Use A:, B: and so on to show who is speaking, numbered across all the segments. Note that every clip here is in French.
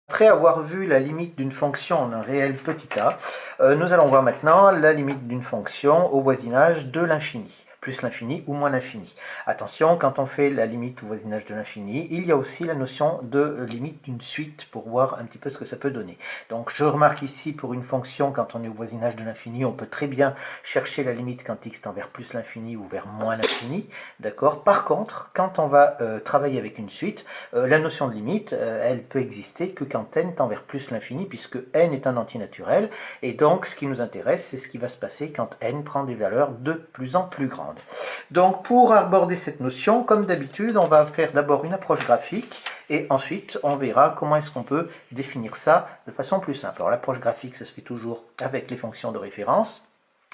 A: Après avoir vu la limite d'une fonction en un réel petit a, nous allons voir maintenant la limite d'une fonction au voisinage de l'infini, plus l'infini ou moins l'infini. Attention, quand on fait la limite au voisinage de l'infini, il y a aussi la notion de limite d'une suite pour voir un petit peu ce que ça peut donner. Donc je remarque ici pour une fonction, quand on est au voisinage de l'infini, on peut très bien chercher la limite quand x tend vers plus l'infini ou vers moins l'infini. D'accord. Par contre, quand on va travailler avec une suite, la notion de limite, elle peut exister que quand n tend vers plus l'infini, puisque n est un antinaturel, et donc ce qui nous intéresse, c'est ce qui va se passer quand n prend des valeurs de plus en plus grandes. Donc pour aborder cette notion, comme d'habitude, on va faire d'abord une approche graphique, et ensuite on verra comment est-ce qu'on peut définir ça de façon plus simple. Alors l'approche graphique, ça se fait toujours avec les fonctions de référence.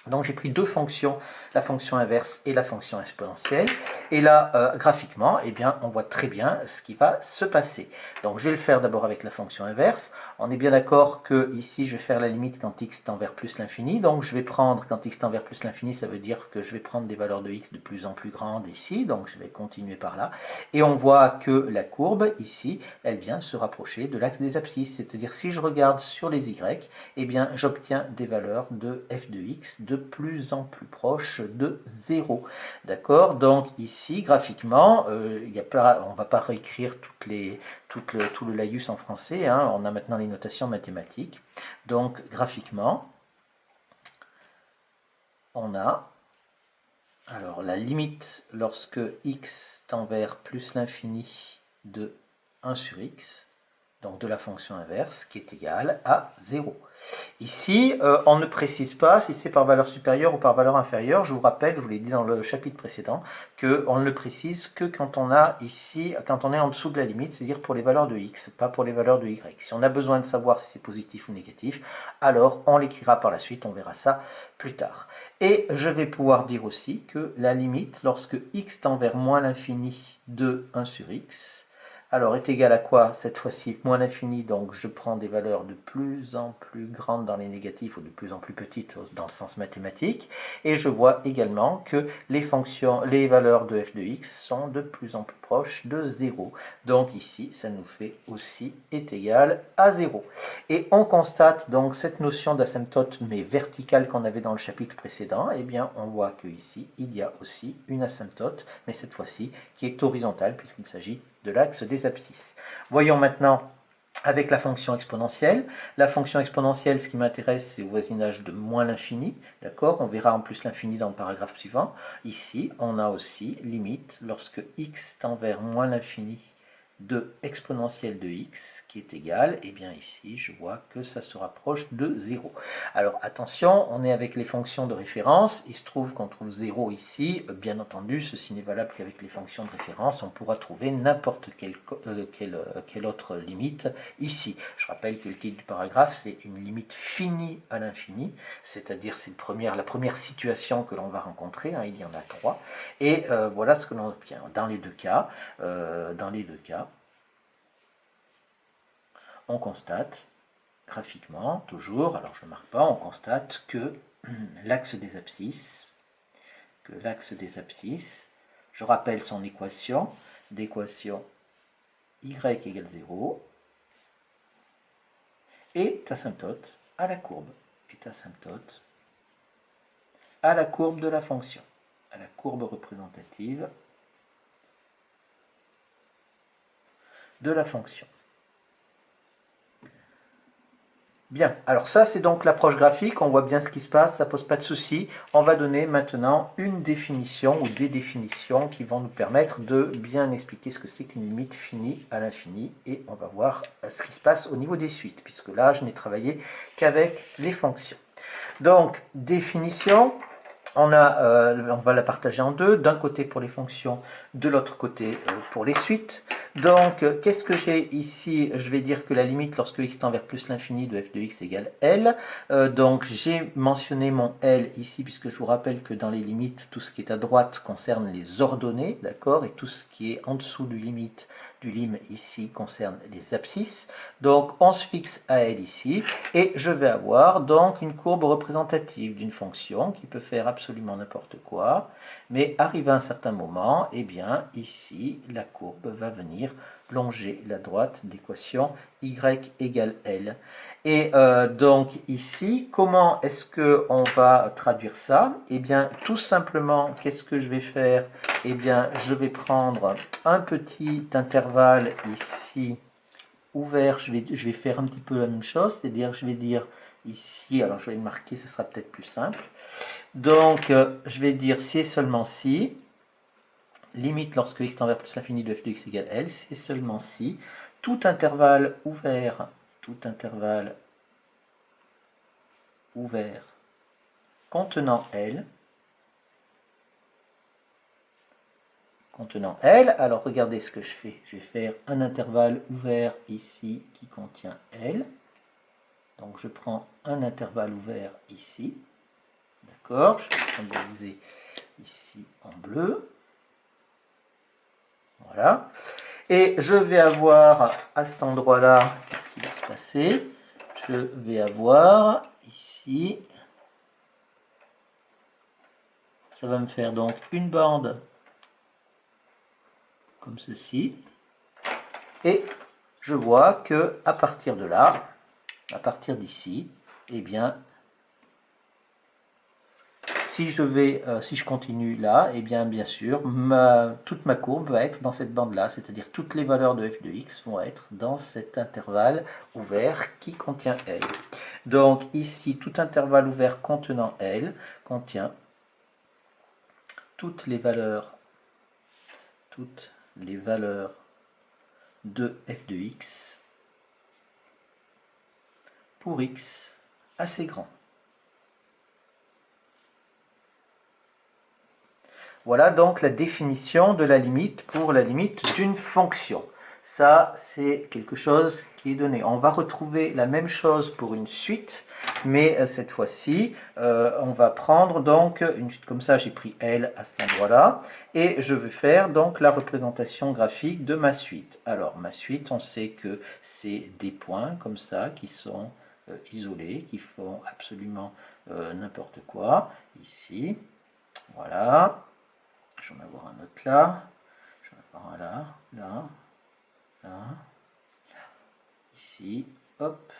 A: Donc j'ai pris deux fonctions, la fonction inverse et la fonction exponentielle. Et là, graphiquement, eh bien, on voit très bien ce qui va se passer. Donc je vais le faire d'abord avec la fonction inverse. On est bien d'accord que ici, je vais faire la limite quand x tend vers plus l'infini. Donc je vais prendre, quand x tend vers plus l'infini, ça veut dire que je vais prendre des valeurs de x de plus en plus grandes ici. Donc je vais continuer par là. Et on voit que la courbe, ici, elle vient se rapprocher de l'axe des abscisses. C'est-à-dire, si je regarde sur les y, eh bien, j'obtiens des valeurs de f de x de plus en plus proches de 0. D'accord. Donc ici, graphiquement, on ne va pas réécrire tout le laïus en français, hein. On a maintenant les notations mathématiques. Donc graphiquement, on a alors la limite lorsque x tend vers plus l'infini de 1 sur x, donc de la fonction inverse, qui est égale à 0. Ici, on ne précise pas si c'est par valeur supérieure ou par valeur inférieure. Je vous rappelle, je vous l'ai dit dans le chapitre précédent, qu'on ne le précise que quand on a ici, quand on est en dessous de la limite, c'est-à-dire pour les valeurs de x, pas pour les valeurs de y. Si on a besoin de savoir si c'est positif ou négatif, alors on l'écrira par la suite, on verra ça plus tard. Et je vais pouvoir dire aussi que la limite, lorsque x tend vers moins l'infini de 1 sur x, alors est égal à quoi cette fois-ci? Moins l'infini, donc je prends des valeurs de plus en plus grandes dans les négatifs ou de plus en plus petites dans le sens mathématique. Et je vois également que les valeurs de f de x sont de plus en plus proches de 0. Donc ici, ça nous fait aussi est égal à 0. Et on constate donc cette notion d'asymptote mais verticale qu'on avait dans le chapitre précédent. Eh bien, on voit qu'ici, il y a aussi une asymptote, mais cette fois-ci qui est horizontale puisqu'il s'agit de l'axe des abscisses. Voyons maintenant avec la fonction exponentielle. La fonction exponentielle, ce qui m'intéresse, c'est au voisinage de moins l'infini. D'accord. On verra en plus l'infini dans le paragraphe suivant. Ici, on a aussi limite lorsque x tend vers moins l'infini de exponentielle de x qui est égal, et bien ici je vois que ça se rapproche de 0. Alors attention, on est avec les fonctions de référence, il se trouve qu'on trouve 0 ici, bien entendu ceci n'est valable qu'avec les fonctions de référence, on pourra trouver n'importe quelle autre limite ici. Je rappelle que le titre du paragraphe c'est une limite finie à l'infini, c'est-à-dire c'est la première situation que l'on va rencontrer, hein, il y en a 3, et voilà ce que l'on obtient dans les deux cas. On constate graphiquement, toujours, alors je ne marque pas, on constate que l'axe des abscisses, je rappelle son équation, d'équation y égale 0, est asymptote à la courbe, de la fonction, à la courbe représentative de la fonction. Bien, alors ça c'est donc l'approche graphique, on voit bien ce qui se passe, ça ne pose pas de souci. On va donner maintenant une définition ou des définitions qui vont nous permettre de bien expliquer ce que c'est qu'une limite finie à l'infini et on va voir ce qui se passe au niveau des suites, puisque là je n'ai travaillé qu'avec les fonctions. Donc, définition, on va la partager en deux, d'un côté pour les fonctions, de l'autre côté pour les suites. Donc, qu'est-ce que j'ai ici? Je vais dire que la limite lorsque x tend vers plus l'infini de f de x égale L. Donc, j'ai mentionné mon L ici, puisque je vous rappelle que dans les limites, tout ce qui est à droite concerne les ordonnées, d'accord? Et tout ce qui est en dessous du lim ici concerne les abscisses. Donc, on se fixe à L ici, et je vais avoir donc une courbe représentative d'une fonction qui peut faire absolument n'importe quoi, mais arrivé à un certain moment, eh bien ici la courbe va venir longer la droite d'équation y égale L. Et donc ici, comment est-ce qu'on va traduire ça? Eh bien, tout simplement, qu'est-ce que je vais faire? Eh bien, je vais prendre un petit intervalle ici, ouvert. Je vais faire un petit peu la même chose, c'est-à-dire, je vais dire ici, alors je vais le marquer, ce sera peut-être plus simple. Donc, je vais dire si et seulement si, limite lorsque x tend vers plus l'infini de f de x égale L, si et seulement si, tout intervalle ouvert contenant L, alors regardez ce que je fais. Je vais faire un intervalle ouvert ici qui contient L. Donc je prends un intervalle ouvert ici. D'accord, je vais symboliser ici en bleu. Voilà. Et je vais avoir à cet endroit-là, qu'est-ce qui va se passer? Je vais avoir ici, ça va me faire donc une bande comme ceci. Et je vois que à partir de là, à partir d'ici, eh bien, si je continue là, eh bien sûr, toute ma courbe va être dans cette bande-là, c'est-à-dire toutes les valeurs de f de x vont être dans cet intervalle ouvert qui contient L. Donc ici, tout intervalle ouvert contenant L contient toutes les valeurs de f de x pour x assez grand. Voilà donc la définition de la limite pour la limite d'une fonction. Ça, c'est quelque chose qui est donné. On va retrouver la même chose pour une suite, mais cette fois-ci, on va prendre donc une suite comme ça. J'ai pris L à cet endroit-là, et je vais faire donc la représentation graphique de ma suite. Alors, ma suite, on sait que c'est des points comme ça qui sont isolés, qui font absolument n'importe quoi. Ici, voilà. Je vais en avoir un autre là, je vais en avoir un là, là, ici, hop.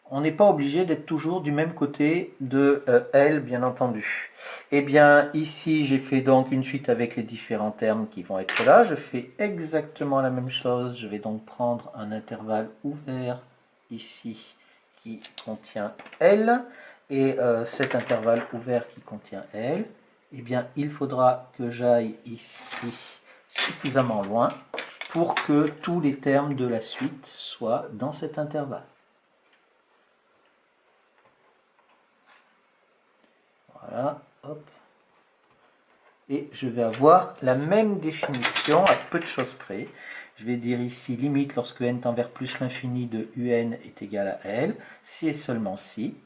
A: On n'est pas obligé d'être toujours du même côté de L, bien entendu. Eh bien, ici, j'ai fait donc une suite avec les différents termes qui vont être là. Je fais exactement la même chose. Je vais donc prendre un intervalle ouvert ici qui contient L. Et cet intervalle ouvert qui contient L, eh bien, il faudra que j'aille ici suffisamment loin pour que tous les termes de la suite soient dans cet intervalle. Voilà, hop. Et je vais avoir la même définition à peu de choses près. Je vais dire ici limite lorsque n tend vers plus l'infini de un est égal à L, si et seulement si.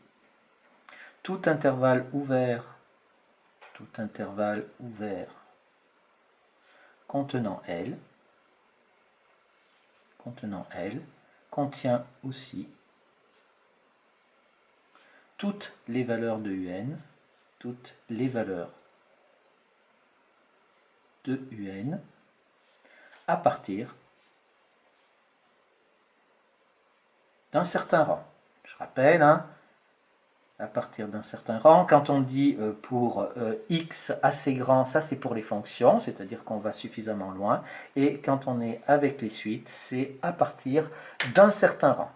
A: Tout intervalle ouvert contenant L contient aussi toutes les valeurs de un, à partir d'un certain rang. Je rappelle, hein, à partir d'un certain rang, quand on dit pour x assez grand, ça c'est pour les fonctions, c'est-à-dire qu'on va suffisamment loin, et quand on est avec les suites, c'est à partir d'un certain rang.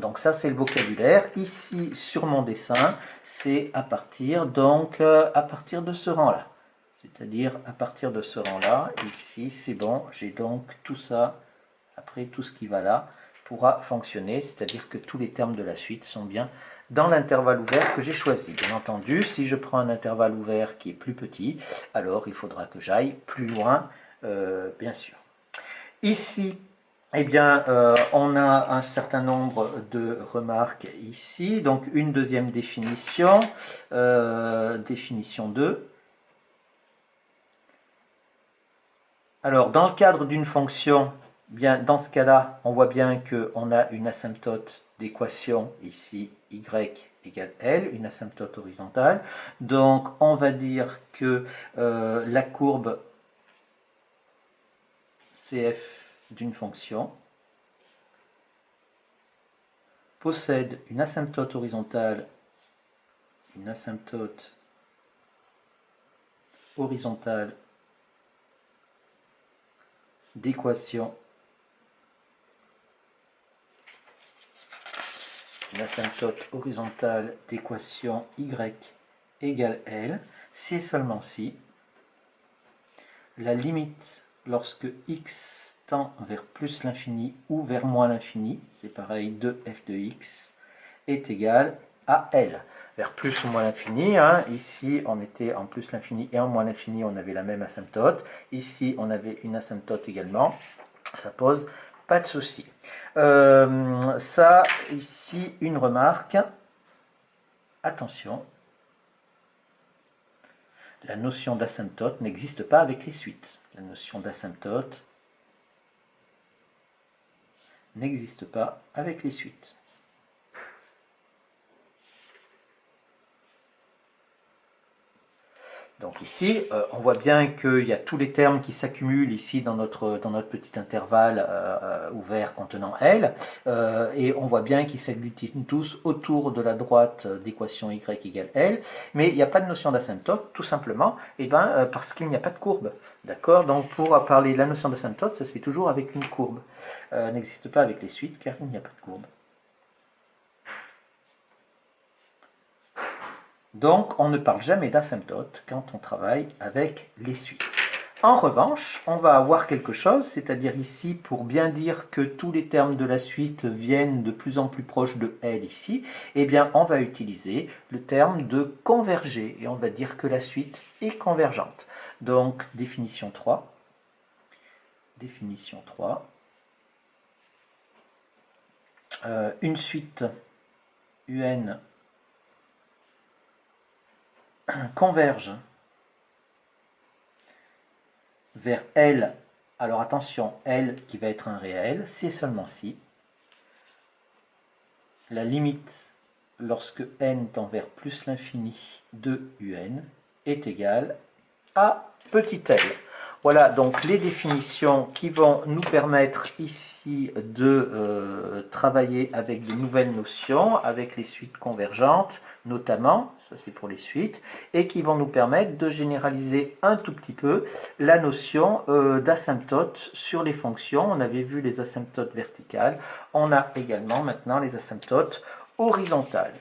A: Donc ça c'est le vocabulaire. Ici sur mon dessin, c'est à partir de ce rang-là. C'est-à-dire à partir de ce rang-là, ici c'est bon, j'ai donc tout ça, après tout ce qui va là, pourra fonctionner, c'est-à-dire que tous les termes de la suite sont bien dans l'intervalle ouvert que j'ai choisi. Bien entendu, si je prends un intervalle ouvert qui est plus petit, alors il faudra que j'aille plus loin, bien sûr. Ici, eh bien, on a un certain nombre de remarques ici. Donc, une deuxième définition, définition 2. Alors, dans le cadre d'une fonction, bien, dans ce cas-là, on voit bien qu'on a une asymptote d'équation ici, y égale L, une asymptote horizontale. Donc, on va dire que la courbe CF d'une fonction possède une asymptote horizontale, d'équation y égale L, si et seulement si la limite lorsque x tend vers plus l'infini ou vers moins l'infini, c'est pareil, de f de x, est égale à L. Vers plus ou moins l'infini, hein, ici on était en plus l'infini et en moins l'infini, on avait la même asymptote. Ici on avait une asymptote également, ça pose pas de souci. Ça, ici, une remarque. Attention, la notion d'asymptote n'existe pas avec les suites. La notion d'asymptote n'existe pas avec les suites. Donc ici, on voit bien qu'il y a tous les termes qui s'accumulent ici dans notre petit intervalle ouvert contenant L, et on voit bien qu'ils s'agglutinent tous autour de la droite d'équation y égale L, mais il n'y a pas de notion d'asymptote, tout simplement, parce qu'il n'y a pas de courbe. D'accord? Donc pour parler de la notion d'asymptote, ça se fait toujours avec une courbe. N'existe pas avec les suites, car il n'y a pas de courbe. Donc, on ne parle jamais d'asymptote quand on travaille avec les suites. En revanche, on va avoir quelque chose, c'est-à-dire ici, pour bien dire que tous les termes de la suite viennent de plus en plus proches de L ici, eh bien, on va utiliser le terme de converger, et on va dire que la suite est convergente. Donc, définition 3. Définition 3. Une suite UN converge vers L, alors attention, L qui va être un réel, c'est seulement si la limite lorsque n tend vers plus l'infini de un est égale à petit l. Voilà donc les définitions qui vont nous permettre ici de travailler avec de nouvelles notions, avec les suites convergentes notamment, ça c'est pour les suites, et qui vont nous permettre de généraliser un tout petit peu la notion d'asymptote sur les fonctions. On avait vu les asymptotes verticales, on a également maintenant les asymptotes horizontales.